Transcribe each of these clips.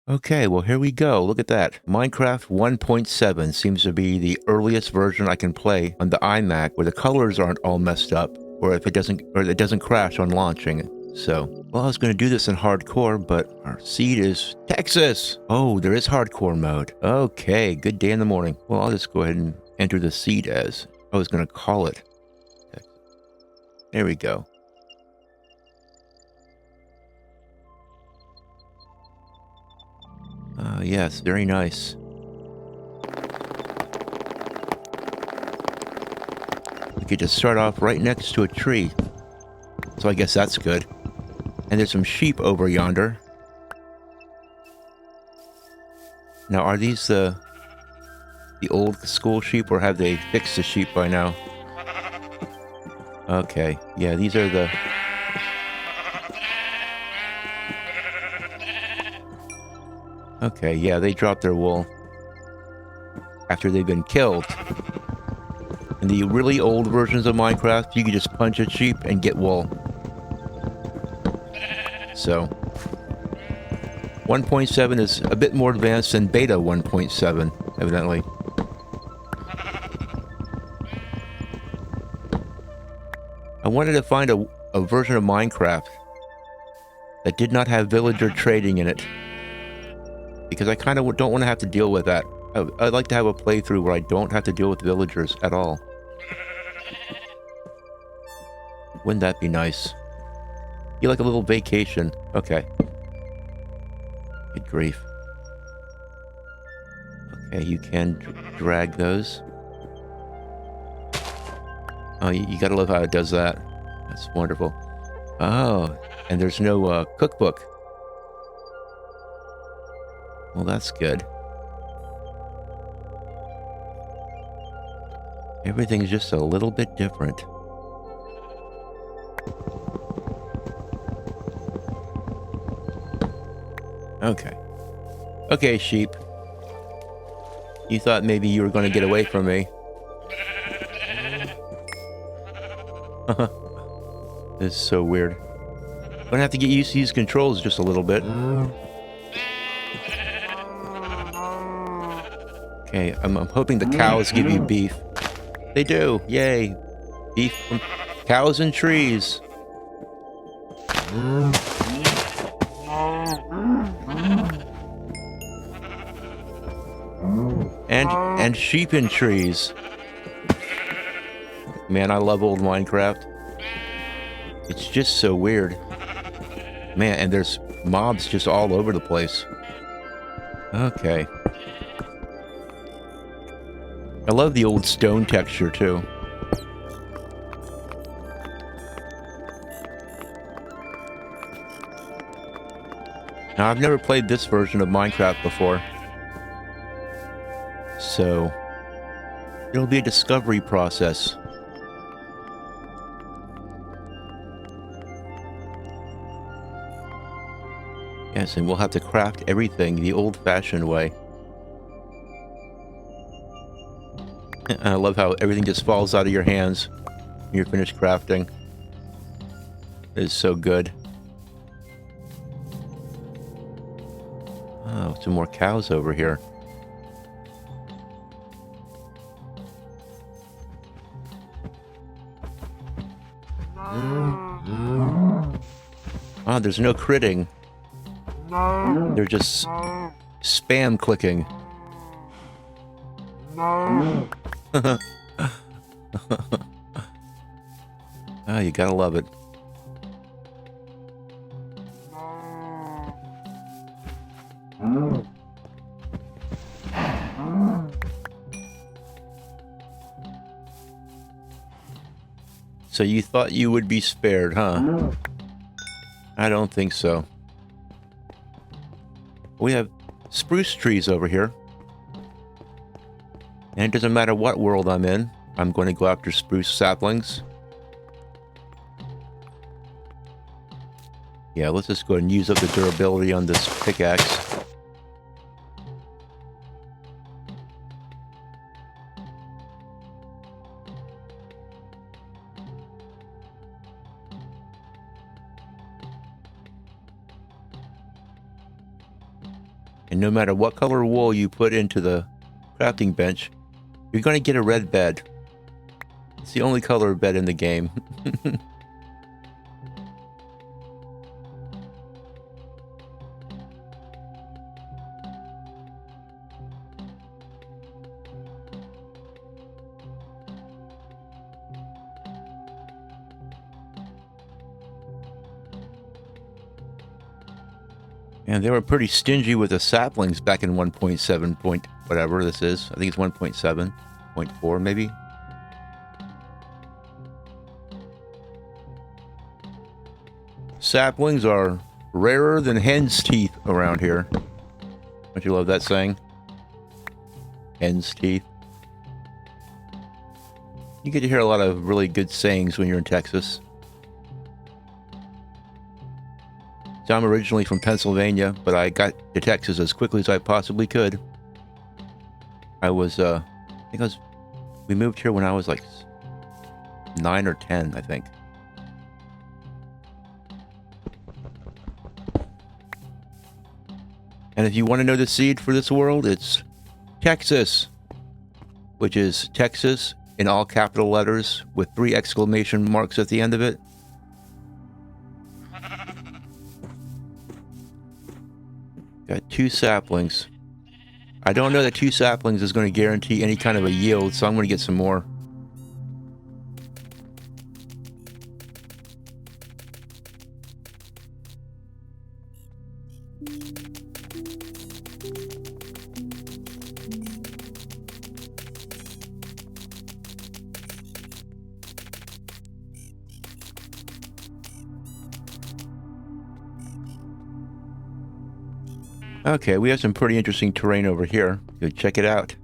Okay, well, here we go. Look at that. Minecraft 1.7 seems to be the earliest version I can play on the iMac where the colors aren't all messed up or if it doesn't crash on launching. So, well, I was going to do this in hardcore, but our seed is Texas. Oh, there is hardcore mode. Okay, good day in the morning. Well, I'll just go ahead and enter the seed as I was going to call it. There we go. Yes, very nice. We could just start off right next to a tree. So I guess that's good. And there's some sheep over yonder. Now, are these the old school sheep, or have they fixed the sheep by now? Okay, yeah, these are the... Okay, yeah, they drop their wool after they've been killed. In the really old versions of Minecraft, you could just punch a sheep and get wool. So, 1.7 is a bit more advanced than Beta 1.7, evidently. I wanted to find a version of Minecraft that did not have villager trading in it, because I kind of don't want to have to deal with that. I'd like to have a playthrough where I don't have to deal with villagers at all. Wouldn't that be nice? You like a little vacation. Okay. Good grief. Okay, you can drag those. Oh, you gotta love how it does that. That's wonderful. Oh, and there's no cookbook. Well, that's good. Everything's just a little bit different. Okay. Okay, sheep. You thought maybe you were going to get away from me. This is so weird. I'm gonna have to get used to these controls just a little bit. Okay, I'm hoping the cows give you beef. They do. Yay. Beef from cows and trees. And sheep and trees. Man, I love old Minecraft. It's just so weird. Man, and there's mobs just all over the place. Okay. I love the old stone texture, too. Now, I've never played this version of Minecraft before. So, it'll be a discovery process. Yes, and we'll have to craft everything the old-fashioned way. I love how everything just falls out of your hands when you're finished crafting. It is so good. Oh, some more cows over here. Ah, there's no critting. They're just spam clicking. Ah, you gotta love it. So you thought you would be spared, huh? I don't think so. We have spruce trees over here. And it doesn't matter what world I'm in, I'm going to go after spruce saplings. Yeah, let's just go ahead and use up the durability on this pickaxe. And no matter what color wool you put into the crafting bench, you're going to get a red bed. It's the only color bed in the game. And they were pretty stingy with the saplings back in 1.7 point whatever this is. I think it's 1.7.4 maybe. Saplings are rarer than hen's teeth around here. Don't you love that saying? Hen's teeth. You get to hear a lot of really good sayings when you're in Texas. So I'm originally from Pennsylvania, but I got to Texas as quickly as I possibly could. We moved here when I was like 9 or 10, I think. And if you want to know the seed for this world, it's Texas, which is Texas in all capital letters with 3 exclamation marks at the end of it. Got 2 saplings. I don't know that 2 saplings is going to guarantee any kind of a yield, so I'm going to get some more. Okay, we have some pretty interesting terrain over here. Go check it out.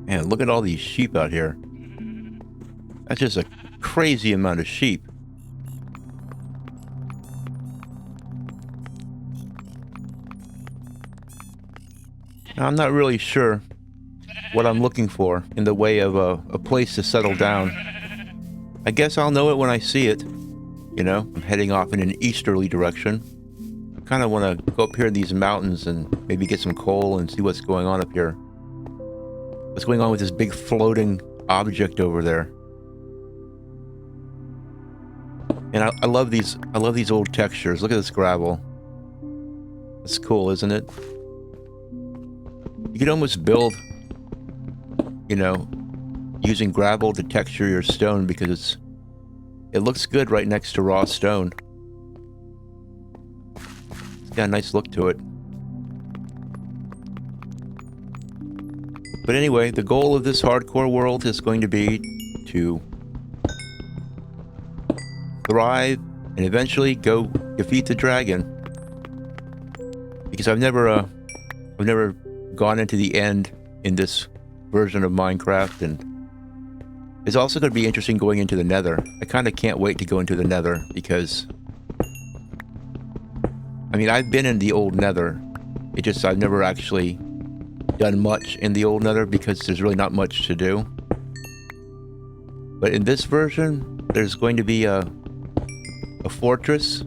Man, look at all these sheep out here. That's just a crazy amount of sheep. Now, I'm not really sure what I'm looking for in the way of a place to settle down. I guess I'll know it when I see it. You know, I'm heading off in an easterly direction. I kind of want to go up here in these mountains and maybe get some coal and see what's going on up here. What's going on with this big floating object over there? And I love these. I love these old textures. Look at this gravel. It's cool, isn't it? You could almost build, you know, using gravel to texture your stone because it looks good right next to raw stone. It's got a nice look to it. But anyway, the goal of this hardcore world is going to be to thrive and eventually go defeat the dragon. Because I've never gone into the end in this version of Minecraft, and it's also going to be interesting going into the Nether. I kind of can't wait to go into the Nether because, I mean, I've been in the old Nether. I've never actually done much in the old Nether because there's really not much to do. But in this version, there's going to be a fortress.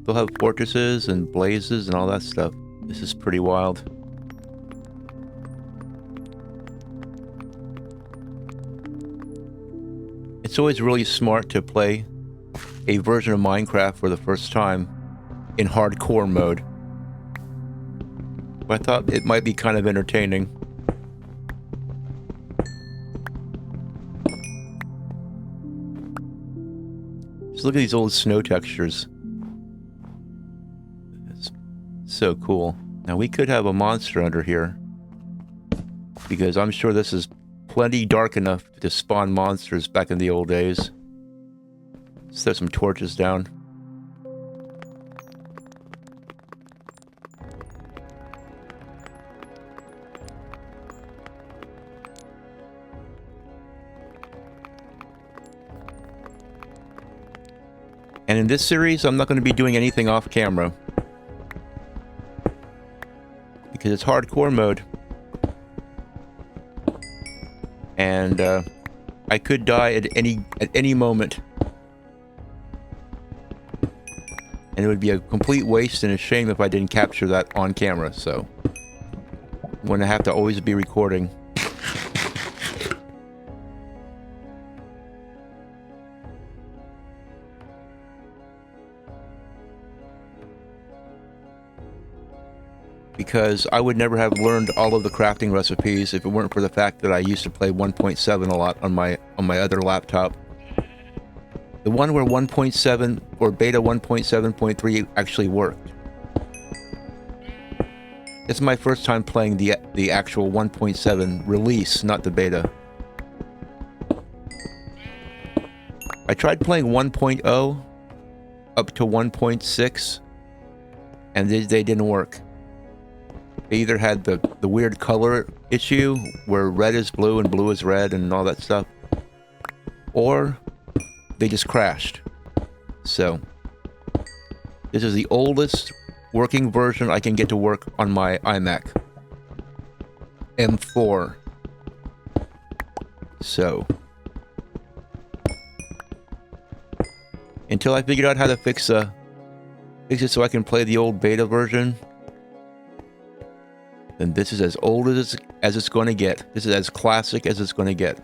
They'll have fortresses and blazes and all that stuff. This is pretty wild. It's always really smart to play a version of Minecraft for the first time in hardcore mode. But I thought it might be kind of entertaining. Just look at these old snow textures. It's so cool. Now we could have a monster under here, because I'm sure this is plenty dark enough to spawn monsters back in the old days. Let's throw some torches down. And in this series, I'm not going to be doing anything off camera, because it's hardcore mode. And I could die at any moment. And it would be a complete waste and a shame if I didn't capture that on camera, so I'm going to have to always be recording. Because I would never have learned all of the crafting recipes if it weren't for the fact that I used to play 1.7 a lot on my other laptop. The one where 1.7 or beta 1.7.3 actually worked. It's my first time playing the actual 1.7 release, not the beta. I tried playing 1.0 up to 1.6 and they didn't work. They either had the weird color issue where red is blue and blue is red and all that stuff, or they just crashed. So this is the oldest working version I can get to work on my iMac M4. So until I figured out how to fix it so I can play the old beta version, then this is as old as it's going to get. This is as classic as it's going to get.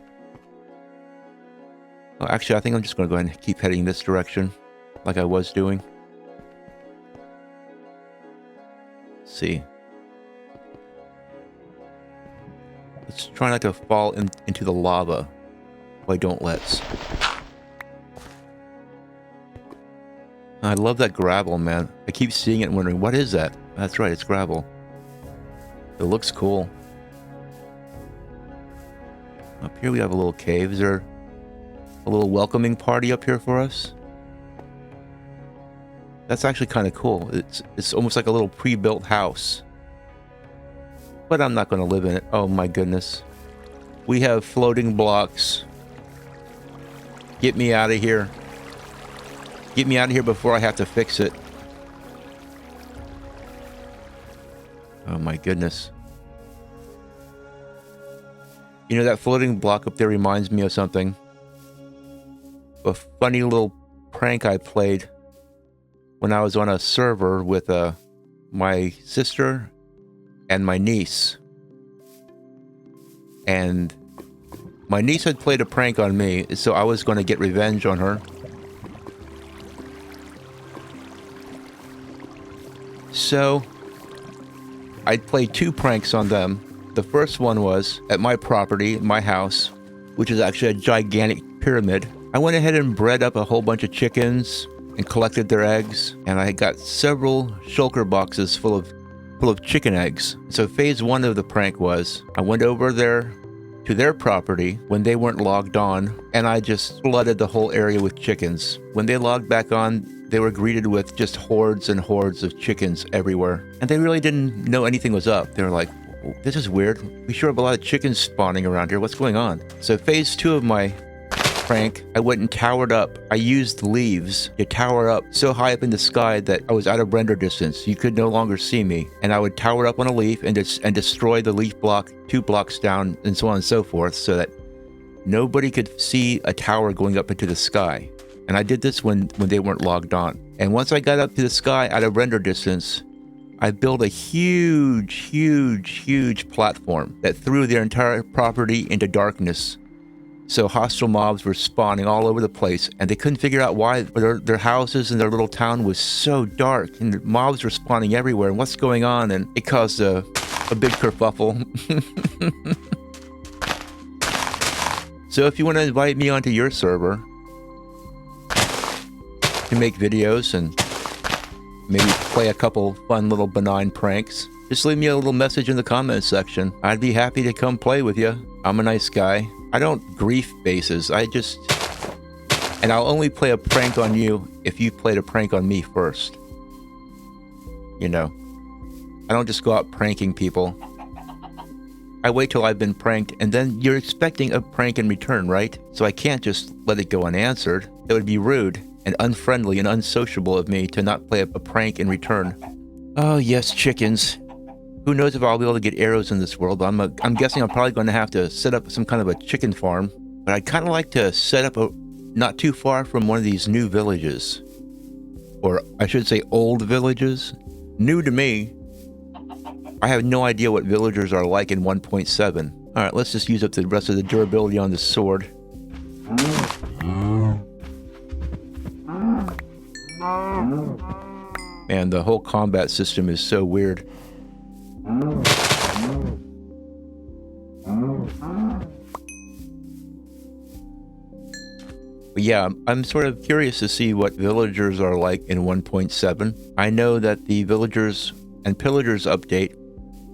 Oh, actually, I think I'm just going to go ahead and keep heading this direction like I was doing. Let's see. Let's try not to fall into the lava. Why don't let's. I love that gravel, man. I keep seeing it and wondering, what is that? That's right, it's gravel. It looks cool. Up here we have a little cave. Is there a little welcoming party up here for us? That's actually kind of cool. It's almost like a little pre-built house. But I'm not going to live in it. Oh my goodness. We have floating blocks. Get me out of here. Get me out of here before I have to fix it. Oh my goodness. You know, that floating block up there reminds me of something. A funny little prank I played when I was on a server with my sister and my niece. And my niece had played a prank on me, so I was going to get revenge on her. So I'd played two pranks on them. The first one was at my property, my house, which is actually a gigantic pyramid. I went ahead and bred up a whole bunch of chickens and collected their eggs, and I got several shulker boxes full of chicken eggs. So phase one of the prank was I went over there to their property when they weren't logged on, and I just flooded the whole area with chickens. When they logged back on, they were greeted with just hordes and hordes of chickens everywhere. And they really didn't know anything was up. They were like, this is weird. We sure have a lot of chickens spawning around here. What's going on? So phase two of my prank, I went and towered up. I used leaves to tower up so high up in the sky that I was out of render distance. You could no longer see me. And I would tower up on a leaf and destroy the leaf block 2 blocks down and so on and so forth, so that nobody could see a tower going up into the sky. And I did this when they weren't logged on. And once I got up to the sky out of render distance, I built a huge platform that threw their entire property into darkness. So hostile mobs were spawning all over the place, and they couldn't figure out why their houses in their little town was so dark, and the mobs were spawning everywhere, and what's going on, and it caused a big kerfuffle. So if you want to invite me onto your server to make videos and maybe play a couple fun little benign pranks, just leave me a little message in the comments section. I'd be happy to come play with you. I'm a nice guy. I don't grief bases. And I'll only play a prank on you if you played a prank on me first. You know, I don't just go out pranking people. I wait till I've been pranked, and then you're expecting a prank in return, right? So I can't just let it go unanswered. It would be rude and unfriendly and unsociable of me to not play a prank in return. Oh yes, chickens. Who knows if I'll be able to get arrows in this world? I'm guessing I'm probably going to have to set up some kind of a chicken farm. But I'd kind of like to set up not too far from one of these new villages. or I should say old villages. New to me. I have no idea what villagers are like in 1.7. Alright, let's just use up the rest of the durability on the sword. Man, the whole combat system is so weird. But yeah, I'm sort of curious to see what villagers are like in 1.7. I know that the villagers and pillagers update,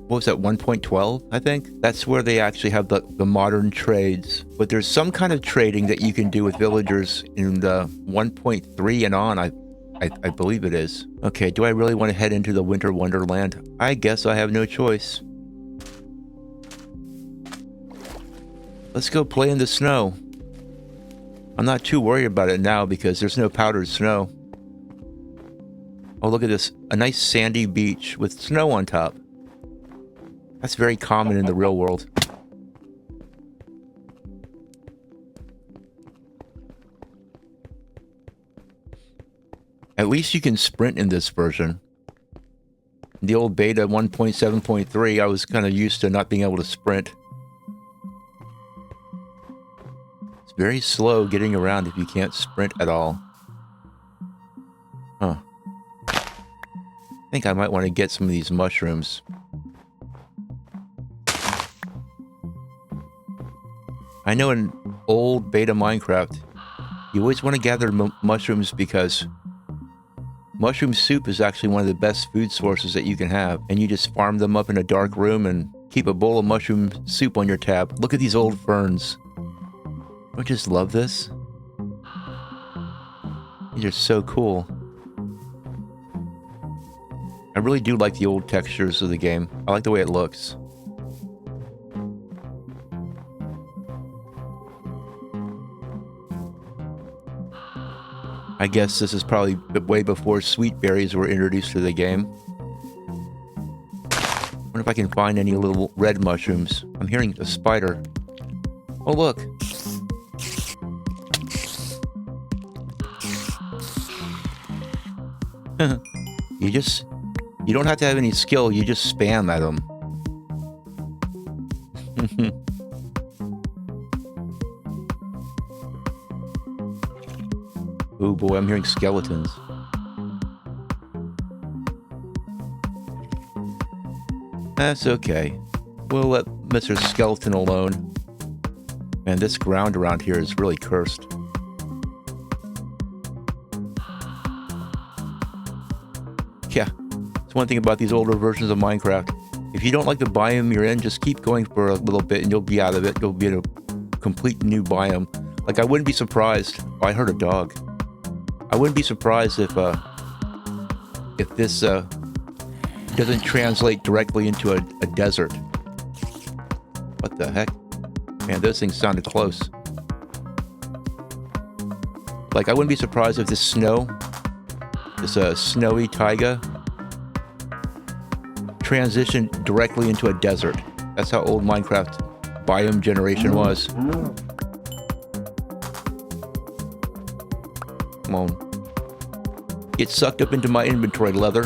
what was that, 1.12, I think? That's where they actually have the modern trades. But there's some kind of trading that you can do with villagers in the 1.3 and on, I believe it is. Okay, do I really want to head into the Winter Wonderland? I guess I have no choice. Let's go play in the snow. I'm not too worried about it now because there's no powdered snow. Oh, look at this. A nice sandy beach with snow on top. That's very common in the real world. At least you can sprint in this version. The old beta 1.7.3, I was kind of used to not being able to sprint. It's very slow getting around if you can't sprint at all. Huh. I think I might want to get some of these mushrooms. I know in old beta Minecraft, you always want to gather mushrooms because mushroom soup is actually one of the best food sources that you can have. And you just farm them up in a dark room and keep a bowl of mushroom soup on your tab. Look at these old ferns. I just love this. These are so cool. I really do like the old textures of the game. I like the way it looks. I guess this is probably way before sweet berries were introduced to the game. I wonder if I can find any little red mushrooms. I'm hearing a spider. Oh, look. You don't have to have any skill, you just spam at them. Oh boy, I'm hearing skeletons. That's okay. We'll let Mr. Skeleton alone. Man, this ground around here is really cursed. Yeah, it's one thing about these older versions of Minecraft. If you don't like the biome you're in, just keep going for a little bit and you'll be out of it. You'll be in a complete new biome. Like, I wouldn't be surprised. Oh, I heard a dog. I wouldn't be surprised if this doesn't translate directly into a desert. What the heck? Man, those things sounded close. Like, I wouldn't be surprised if this snow, this snowy taiga, transitioned directly into a desert. That's how old Minecraft biome generation was. Come on. Get sucked up into my inventory, leather.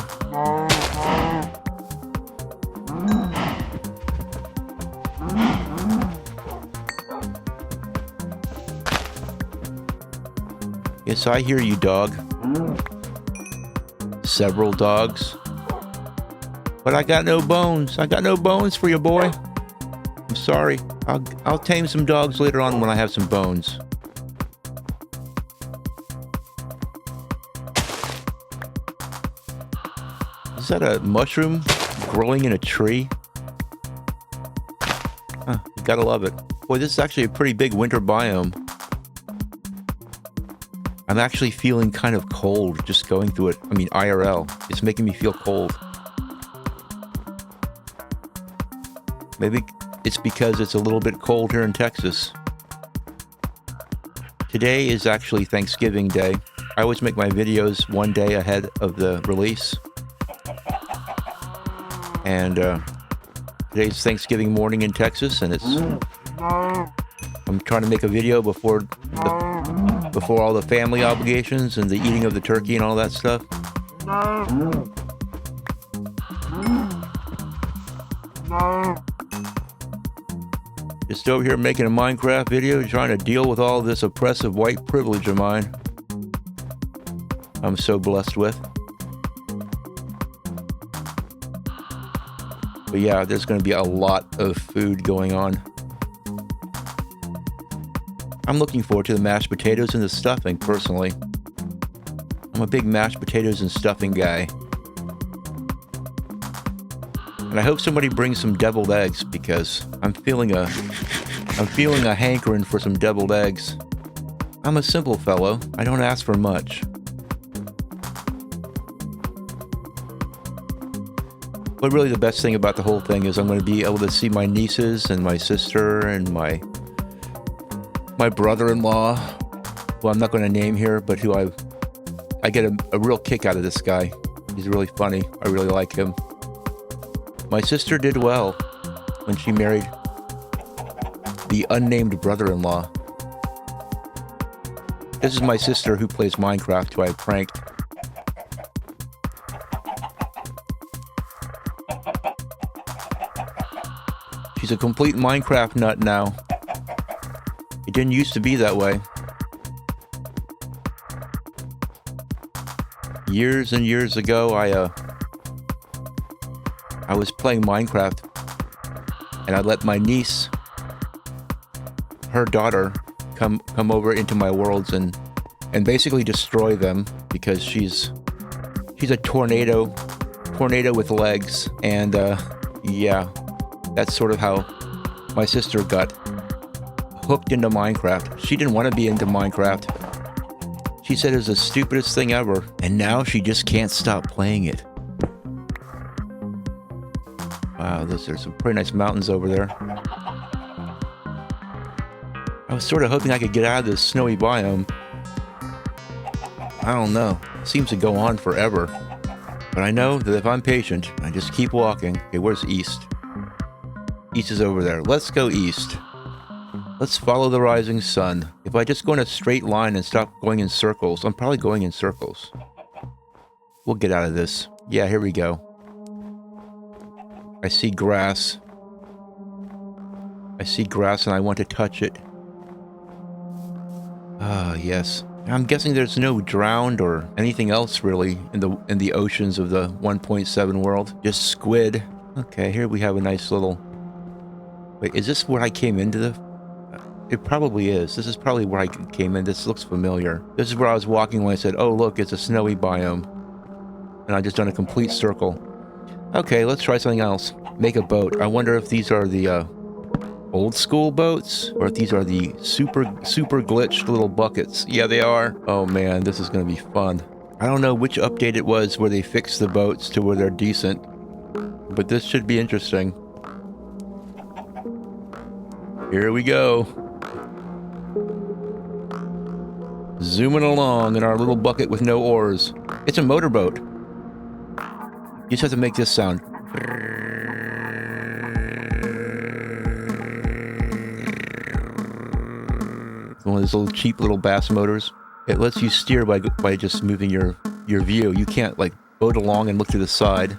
Yes, I hear you, dog. Several dogs. But I got no bones. I got no bones for you, boy. I'm sorry. I'll tame some dogs later on when I have some bones. Is that a mushroom growing in a tree? Huh, you gotta love it. Boy, this is actually a pretty big winter biome. I'm actually feeling kind of cold just going through it. I mean, IRL. It's making me feel cold. Maybe it's because it's a little bit cold here in Texas. Today is actually Thanksgiving Day. I always make my videos one day ahead of the release. And today's Thanksgiving morning in Texas, and I'm trying to make a video before the before all the family obligations and the eating of the turkey and all that stuff. Just over here making a Minecraft video, trying to deal with all this oppressive white privilege of mine I'm so blessed with. But yeah, there's going to be a lot of food going on. I'm looking forward to the mashed potatoes and the stuffing, personally. I'm a big mashed potatoes and stuffing guy. And I hope somebody brings some deviled eggs, because I'm feeling a hankering for some deviled eggs. I'm a simple fellow. I don't ask for much. But really the best thing about the whole thing is I'm going to be able to see my nieces and my sister and my brother-in-law, who I'm not going to name here, but who I get a real kick out of this guy. He's really funny. I really like him. My sister did well when she married the unnamed brother-in-law. This is my sister who plays Minecraft, who I pranked. She's a complete Minecraft nut now. It didn't used to be that way. Years and years ago, I was playing Minecraft, and I let my niece, her daughter, come over into my worlds and basically destroy them, because she's a tornado with legs, and yeah, that's sort of how my sister got hooked into Minecraft. She didn't want to be into Minecraft. She said it was the stupidest thing ever, and now she just can't stop playing it. Wow, there's some pretty nice mountains over there. I was sort of hoping I could get out of this snowy biome. I don't know. It seems to go on forever. But I know that if I'm patient, I just keep walking. Okay, where's east? East is over there. Let's go east. Let's follow the rising sun. If I just go in a straight line and stop going in circles, I'm probably going in circles. We'll get out of this. Yeah, here we go. I see grass. I see grass and I want to touch it. Ah, yes. I'm guessing there's no drowned or anything else really in the oceans of the 1.7 world. Just squid. Okay, here we have a nice little... Wait, is this where I came into the... It probably is. This is probably where I came in. This looks familiar. This is where I was walking when I said, oh look, it's a snowy biome. And I just done a complete circle. Okay, let's try something else. Make a boat. I wonder if these are the old school boats, or if these are the super glitched little buckets. Yeah, they are. Oh man, this is gonna be fun. I don't know which update it was where they fixed the boats to where they're decent, but this should be interesting. Here we go. Zooming along in our little bucket with no oars. It's a motorboat. You just have to make this sound. One of those little cheap little bass motors. It lets you steer by just moving your view. You can't like boat along and look to the side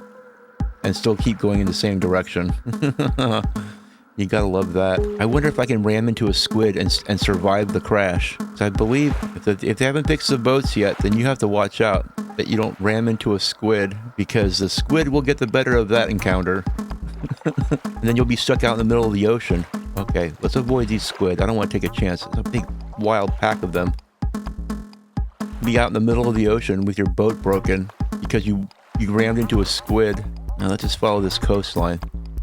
and still keep going in the same direction. You gotta love that. I wonder if I can ram into a squid and survive the crash. So I believe if they haven't fixed the boats yet, then you have to watch out that you don't ram into a squid, because the squid will get the better of that encounter. And then you'll be stuck out in the middle of the ocean. Okay, let's avoid these squid. I don't want to take a chance. It's a big wild pack of them. Be out in the middle of the ocean with your boat broken because you rammed into a squid. Now let's just follow this coastline.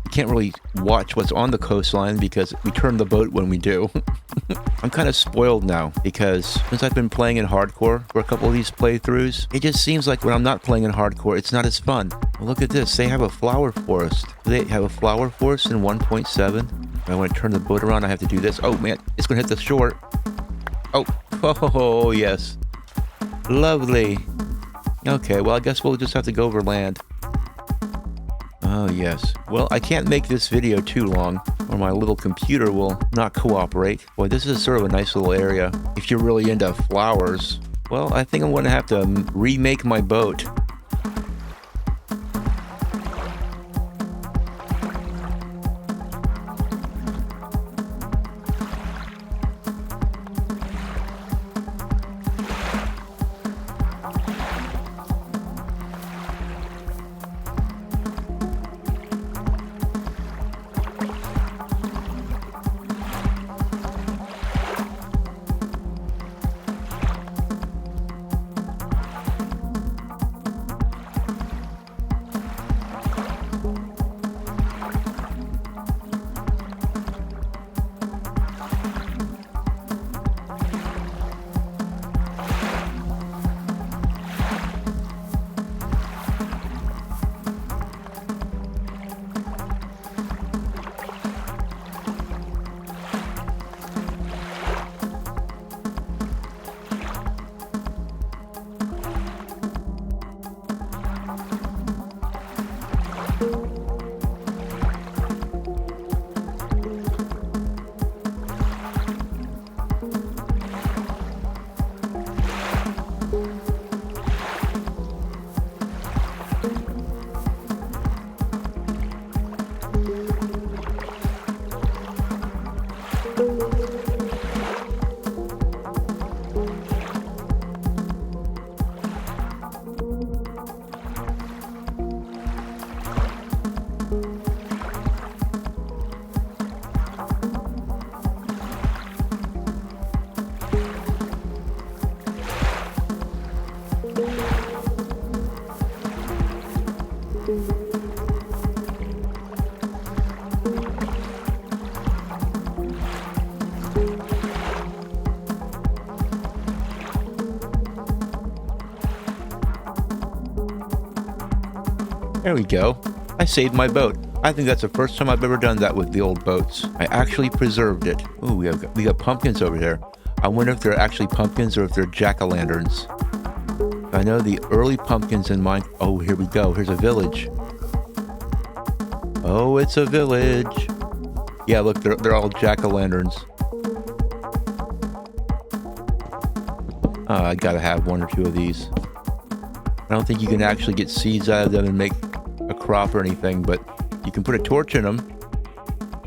Can't really watch what's on the coastline because we turn the boat when we do. I'm kind of spoiled now because since I've been playing in hardcore for a couple of these playthroughs, it just seems like when I'm not playing in hardcore, it's not as fun. Well, look at this. They have a flower forest. They have a flower forest in 1.7. I want to turn the boat around. I have to do this. Oh man, it's going to hit the shore. Oh, yes. Lovely. Okay, well, I guess we'll just have to go over land. Oh, yes. Well, I can't make this video too long, or my little computer will not cooperate. Boy, this is sort of a nice little area. If you're really into flowers, well, I think I'm going to have to remake my boat. There we go. I saved my boat. I think that's the first time I've ever done that with the old boats. I actually preserved it. Ooh, we got pumpkins over there. I wonder if they're actually pumpkins or if they're jack-o'-lanterns. I know the early pumpkins in mine. Oh, here we go. Here's a village. Oh, it's a village. Yeah, look, they're all jack-o'-lanterns. I gotta have one or two of these. I don't think you can actually get seeds out of them and make a crop or anything, but you can put a torch in them,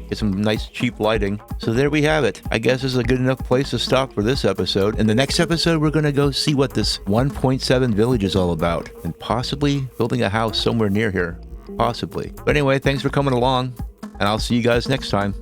get some nice cheap lighting. So there we have it. I guess this is a good enough place to stop for this episode. In the next episode, we're going to go see what this 1.7 village is all about, and possibly building a house somewhere near here. Possibly. But anyway, thanks for coming along, and I'll see you guys next time.